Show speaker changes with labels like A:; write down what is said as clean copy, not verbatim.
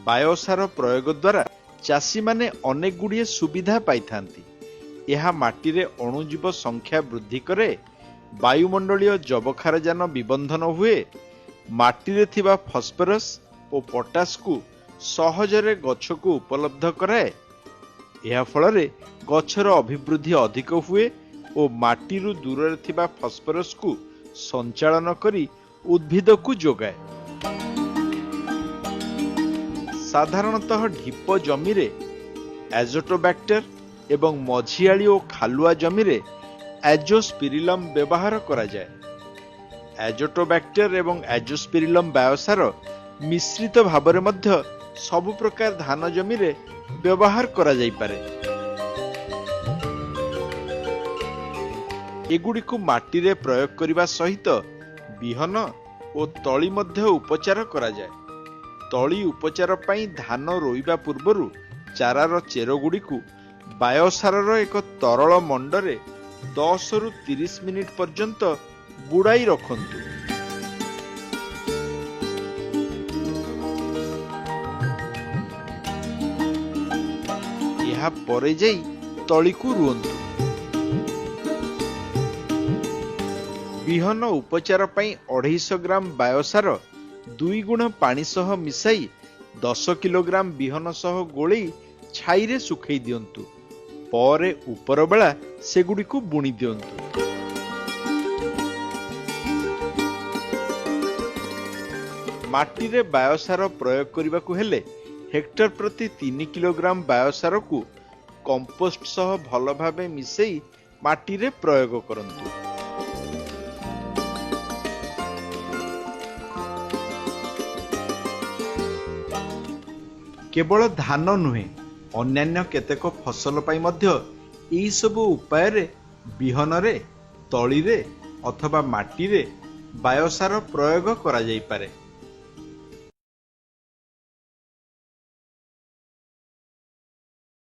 A: बायोसार प्रयोग द्वारा चाषी माने अनेक गुड़िए सुविधा पाई थांती। यह माटी रे अणुजीव संख्या वृद्धि करे, वायुमंडलीय जबखारजान विबंधन हुए, माटी रे थिबा फॉस्फोरस और पोटास को सहजरे गछ को उपलब्ध कराए। यह फल गछर अभिवृद्धि अधिक हुए और माटी रु दूर थिबा फॉस्फोरस को संचालन करी उद्भिद को जोगाए। साधारणतः ढीप जमी रे एजोटोबैक्टर एवं मझियाली और खालुआ जमी रे एजोस्पिरिलम व्यवहार करा जाए। एजोटोबैक्टर एवं एजोस्पिरिलम बायोसार मिश्रित भावरे मध्य सबु प्रकार धान जमी रे व्यवहार करा जाई पारे। एगुड़ी को माटी रे प्रयोग करिबा सहित बिहन और तली मध्य उपचार करा जाए। तली उपचार पाई धान रोइबा पूर्वरु चारार चेर गुड़ी को बायोसारर एक तरल मंडरे 10 रु 30 मिनिट पर्यंत बुड़ाई रखंतु। यह परे जाई तली को रुअंतु। बिहन उपचार पाई 250 ग्राम बायोसार 2 गुण पानी सह मिसाई 10 किलोग्राम बिहन सह गोली छाई रे सुखई दियंतु। परे ऊपर बेला सेगुडी को बुणी दियंतु। माटी रे बायोसार प्रयोग करिबा को हेले हेक्टर प्रति 3 किलोग्राम बायोसार को कंपोस्ट सह भल भावे मिसेई माटी रे प्रयोग करंतु। केवल धान नुहे अन्यान्य केतेक फसल पाई मध्य एही सबु उपाय रे बिहन रे तली रे अथवा माटी रे बायोसार प्रयोग करा जाई पारे।